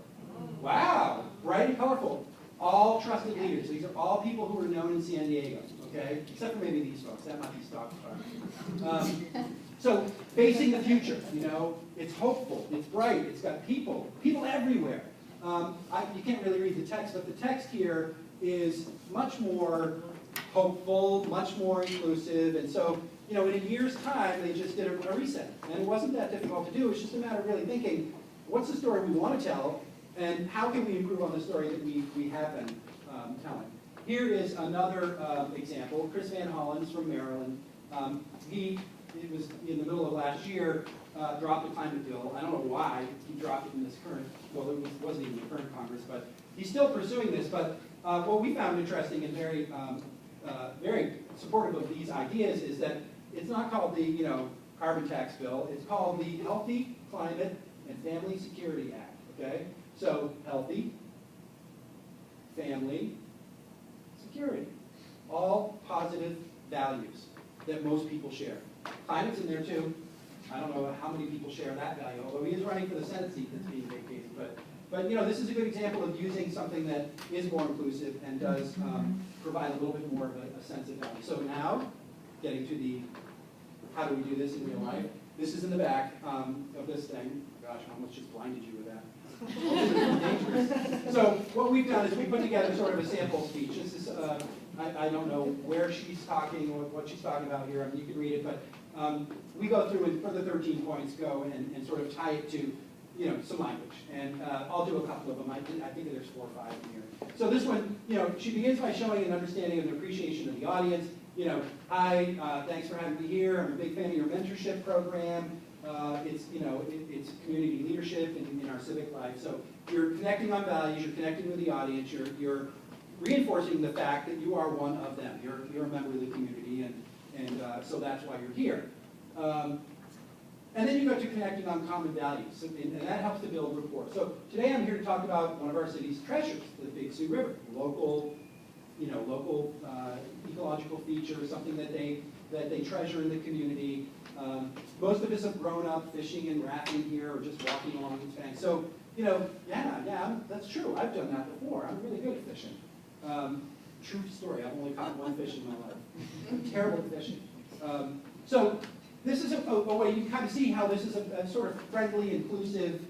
Wow, bright and colorful. All trusted leaders. These are all people who are known in San Diego, okay? Except for maybe these folks. That might be stock photography. So, facing the future, it's hopeful, it's bright, it's got people everywhere. You can't really read the text, but the text here is much more hopeful, much more inclusive, and so, in a year's time, they just did a reset. And it wasn't that difficult to do, it's just a matter of really thinking, what's the story we want to tell, and how can we improve on the story that we have been telling? Here is another example. Chris Van Hollen's from Maryland. It was in the middle of last year, dropped a climate bill. I don't know why he dropped it in this current, well, it wasn't even the current Congress, but he's still pursuing this. But what we found interesting and very, very supportive of these ideas is that it's not called the carbon tax bill. It's called the Healthy Climate and Family Security Act. Okay, so healthy, family, security, all positive values that most people share. Climate's in there too. I don't know how many people share that value, although he is running for the Senate seat that's being vacated. But this is a good example of using something that is more inclusive and does provide a little bit more of a sense of value. So now, getting to the how do we do this in real life? This is in the back of this thing. Gosh, I almost just blinded you with that. So what we've done is we put together sort of a sample speech. This is, I don't know where she's talking or what she's talking about here. I mean, you can read it, but we go through and for the 13 points go and sort of tie it to some language. And I'll do a couple of them. I think there's 4 or 5 in here. So this one, she begins by showing an understanding and appreciation of the audience. Hi, thanks for having me here. I'm a big fan of your mentorship program. It's community leadership in our civic life. So you're connecting on values, you're connecting with the audience, you're reinforcing the fact that you are one of them. You're a member of the community, and so that's why you're here. And then you go to connecting on common values, and that helps to build rapport. So today I'm here to talk about one of our city's treasures, the Big Sioux River, local ecological feature, something that they treasure in the community. Most of us have grown up fishing and rafting here or just walking along its banks. So, yeah, that's true. I've done that before. I'm really good at fishing. True story. I've only caught 1 fish in my life. I'm terrible at fishing. So this is a way you can kind of see how this is a sort of friendly, inclusive,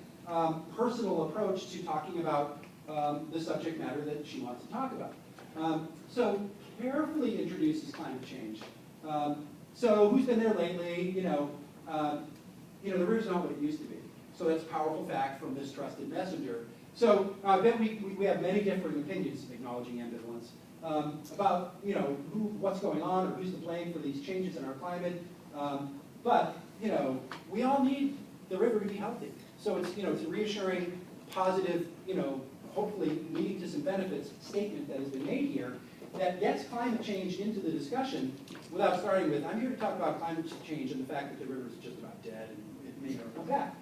personal approach to talking about the subject matter that she wants to talk about. So carefully introduces climate change. So who's been there lately? The river's not what it used to be. So that's a powerful fact from this trusted messenger. So I bet we have many differing opinions, acknowledging ambivalence, about what's going on or who's to blame for these changes in our climate. But we all need the river to be healthy. So it's it's a reassuring, positive, hopefully leading to some benefits statement that has been made here that gets climate change into the discussion without starting with, I'm here to talk about climate change and the fact that the river is just about dead and it may never come back.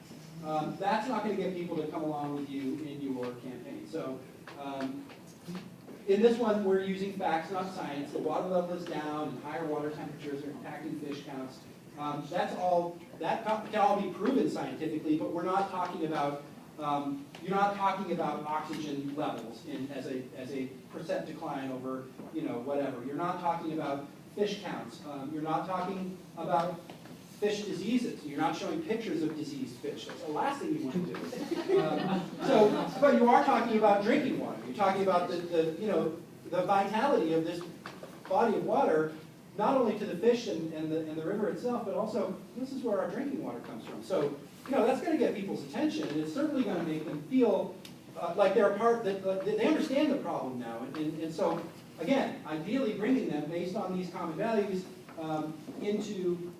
That's not going to get people to come along with you in your campaign. So in this one, we're using facts, not science. The water level is down and higher water temperatures are impacting fish counts. That can all be proven scientifically, but we're not talking about you're not talking about oxygen levels as a percent decline over whatever. You're not talking about fish counts. You're not talking about fish diseases. You're not showing pictures of diseased fish. That's the last thing you want to do. But you are talking about drinking water. You're talking about the vitality of this body of water, not only to the fish and the river itself, but also this is where our drinking water comes from. So that's going to get people's attention, and it's certainly going to make them feel like they're a part, that they understand the problem now. And so, again, ideally bringing them based on these common values into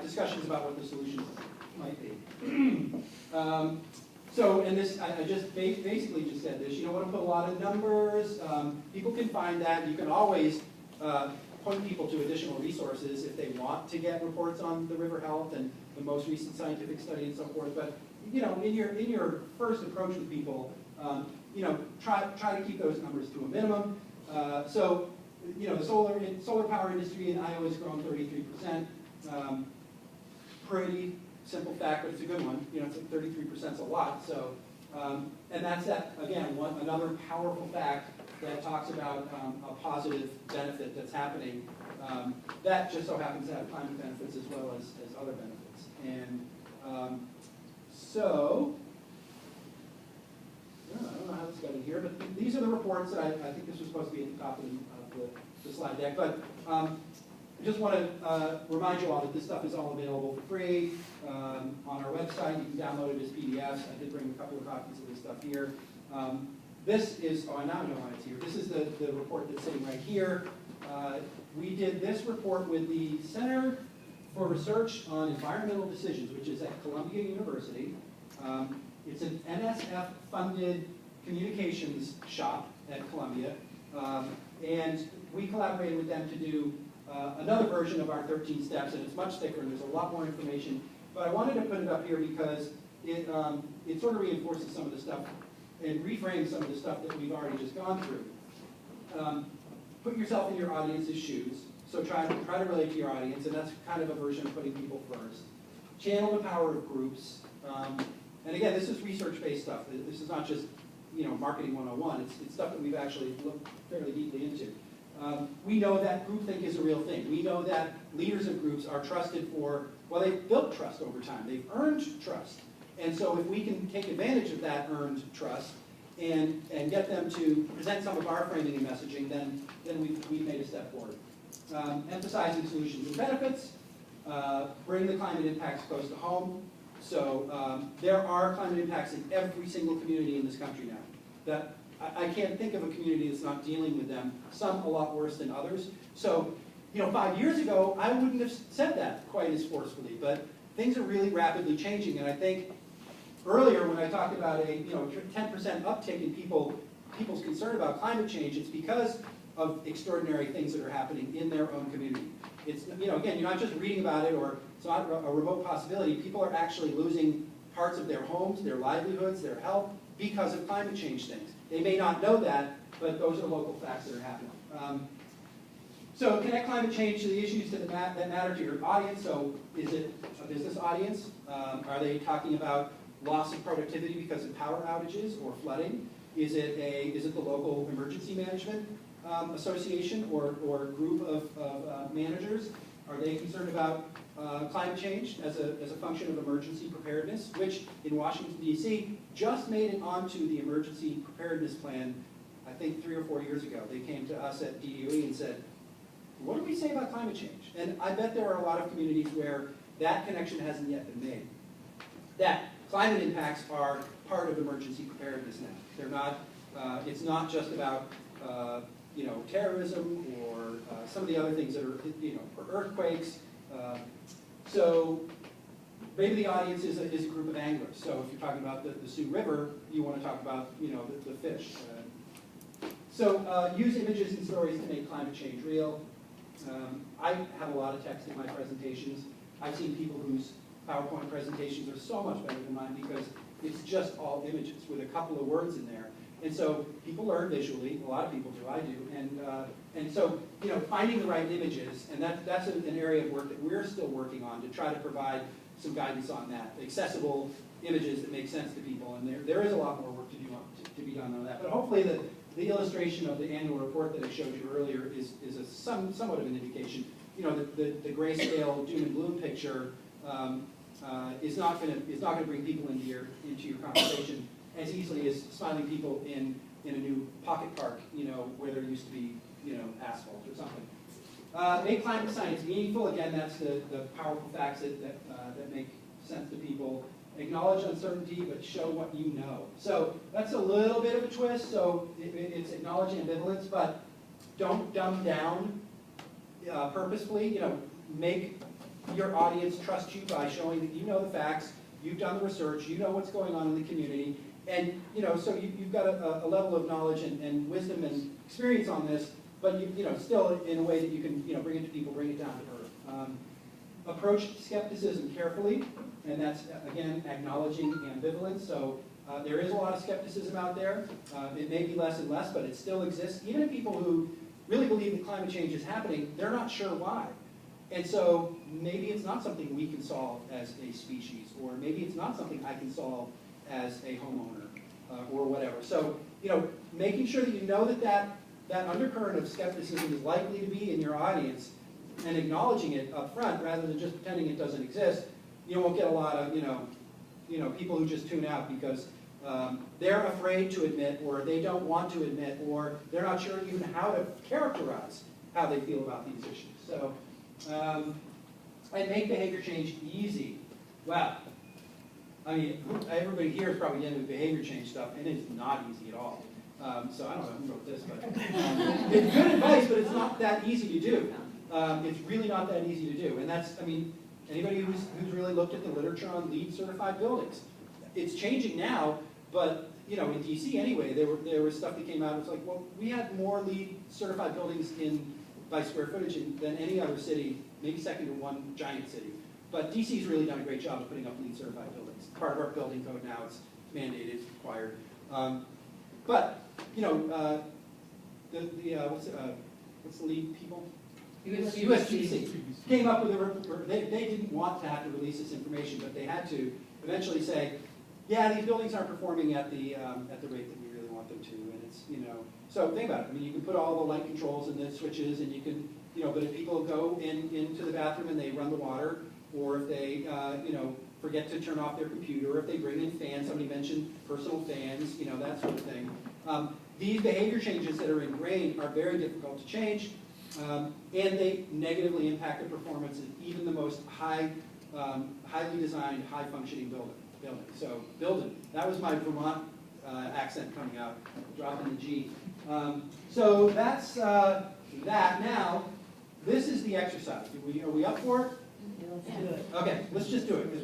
discussions about what the solutions might be. So, and this, I just basically just said this, you don't want to put a lot of numbers, people can find that, you can always point people to additional resources if they want to get reports on the river health and the most recent scientific study and so forth, but you know, in your first approach with people, you know, try to keep those numbers to a minimum. So, you know, the solar power industry in Iowa has grown 33%. Pretty simple fact, but it's a good one. You know, it's like 33% is a lot. So, and that's that again, another powerful fact that talks about a positive benefit that's happening. That just so happens to have climate benefits as well as other benefits. And so, I don't know how this got in here, but these are the reports that I think this was supposed to be at the top of the slide deck. But I just want to remind you all that this stuff is all available for free on our website. You can download it as PDFs. I did bring a couple of copies of this stuff here. This is, I now know why it's here. This is the report that's sitting right here. We did this report with the Center for Research on Environmental Decisions, which is at Columbia University. It's an NSF-funded communications shop at Columbia. And we collaborated with them to do another version of our 13 steps, and it's much thicker, and there's a lot more information. But I wanted to put it up here because it sort of reinforces some of the stuff and reframes some of the stuff that we've already just gone through. Put yourself in your audience's shoes. So try to relate to your audience, and that's kind of a version of putting people first. Channel the power of groups. And again, this is research-based stuff. This is not just, you know, marketing 101. It's stuff that we've actually looked fairly deeply into. We know that groupthink is a real thing. We know that leaders of groups are trusted for, well, they've built trust over time. They've earned trust. And so if we can take advantage of that earned trust and get them to present some of our framing and messaging, then we've made a step forward. Emphasizing solutions and benefits. Bring the climate impacts close to home. So there are climate impacts in every single community in this country now. That I can't think of a community that's not dealing with them, some a lot worse than others. So, you know, 5 years ago, I wouldn't have said that quite as forcefully, but things are really rapidly changing, and I think earlier when I talked about a 10% uptick in people's concern about climate change, it's because of extraordinary things that are happening in their own community. It's, you know, again, you're not just reading about it, or it's not a remote possibility. People are actually losing parts of their homes, their livelihoods, their health, because of climate change things. They may not know that, but those are local facts that are happening. So connect climate change to the issues that matter to your audience. So is it a business audience? Are they talking about loss of productivity because of power outages or flooding? Is it the local emergency management association or group of managers? Are they concerned about climate change as a function of emergency preparedness, which in Washington, D.C. just made it onto the emergency preparedness plan, I think 3 or 4 years ago. They came to us at DOE and said, what do we say about climate change? And I bet there are a lot of communities where that connection hasn't yet been made. That climate impacts are part of emergency preparedness now. They're not, it's not just about terrorism or some of the other things that are, for earthquakes. So maybe the audience is a group of anglers. So if you're talking about the Sioux River, you want to talk about the fish. So use images and stories to make climate change real. I have a lot of text in my presentations. I've seen people whose PowerPoint presentations are so much better than mine because it's just all images with a couple of words in there. And so people learn visually, a lot of people do, I do, and so finding the right images, and that's an area of work that we're still working on to try to provide some guidance on that, accessible images that make sense to people, and there is a lot more work to be done on that. But hopefully the illustration of the annual report that I showed you earlier is somewhat of an indication. The grayscale doom and gloom picture is not going to bring people into your conversation as easily as smiling people in a new pocket park, where there used to be, asphalt or something. Make climate science meaningful. Again, that's the powerful facts that make sense to people. Acknowledge uncertainty, but show what you know. So that's a little bit of a twist. So it's acknowledging ambivalence, but don't dumb down purposefully. make your audience trust you by showing that you know the facts, you've done the research, you know what's going on in the community, and so you've got a level of knowledge and wisdom and experience on this, but still in a way that you can bring it to people, bring it down to earth. Approach skepticism carefully, and that's again acknowledging ambivalence. So there is a lot of skepticism out there. It may be less and less, but it still exists. Even people who really believe that climate change is happening, they're not sure why. And so maybe it's not something we can solve as a species, or maybe it's not something I can solve as a homeowner, or whatever. So, making sure that you know that undercurrent of skepticism is likely to be in your audience, and acknowledging it up front rather than just pretending it doesn't exist, you won't get a lot of, people who just tune out because they're afraid to admit, or they don't want to admit, or they're not sure even how to characterize how they feel about these issues. So, and make behavior change easy. Wow. I mean, everybody here is probably into behavior change stuff, and it's not easy at all. So I don't know who wrote this, but it's good advice, but it's not that easy to do. It's really not that easy to do. And that's, anybody who's really looked at the literature on LEED certified buildings, it's changing now, but in DC anyway, there was stuff that came out. It's like, well, we had more LEED certified buildings by square footage than any other city, maybe second to one giant city. But DC's really done a great job of putting up LEED certified buildings. Part of our building code now, it's mandated, it's required. What's the LEED people? USGC came up with they didn't want to have to release this information, but they had to eventually say, yeah, these buildings aren't performing at the rate that we really want them to, and it's So think about it. You can put all the light controls and the switches, and you can but if people go into the bathroom and they run the water, or if they forget to turn off their computer, or if they bring in fans, somebody mentioned personal fans, that sort of thing. These behavior changes that are ingrained are very difficult to change. And they negatively impact the performance of even the most highly designed, high-functioning building. So, building. That was my Vermont accent coming out, dropping the G. So that's that. Now, this is the exercise. Are we up for it? Let's do it. Okay, let's just do it because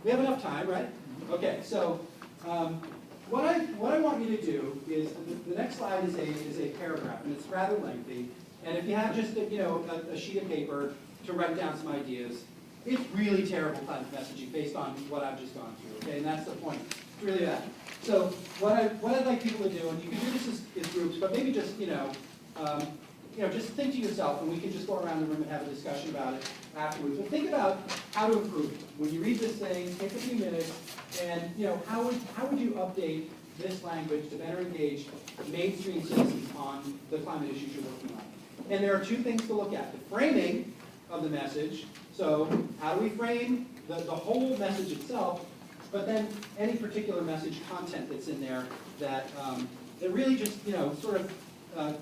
we have enough time, right? Okay. So, what I want you to do is the next slide is a paragraph, and it's rather lengthy. And if you have just a sheet of paper to write down some ideas, it's really terrible kind of messaging based on what I've just gone through. Okay, and that's the point. It's really that. So what I'd like people to do, and you can do this as groups, but maybe just just think to yourself, and we can just go around the room and have a discussion about it afterwards. But think about how to improve it. When you read this thing, take a few minutes, and how would you update this language to better engage mainstream citizens on the climate issues you're working on? And there are two things to look at. The framing of the message. So how do we frame the whole message itself, but then any particular message content that's in there that really just sort of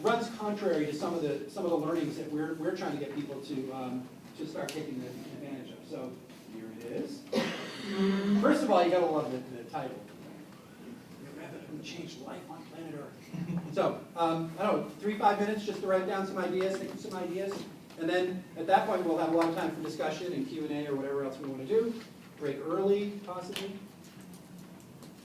runs contrary to some of the learnings that we're trying to get people to start taking advantage of. So here it is. First of all, you gotta love the title. Your rabbit who changed life on planet Earth. So I don't know, 3-5 minutes just to write down some ideas, think of some ideas, and then at that point we'll have a lot of time for discussion and Q&A or whatever else we want to do. Break early, possibly.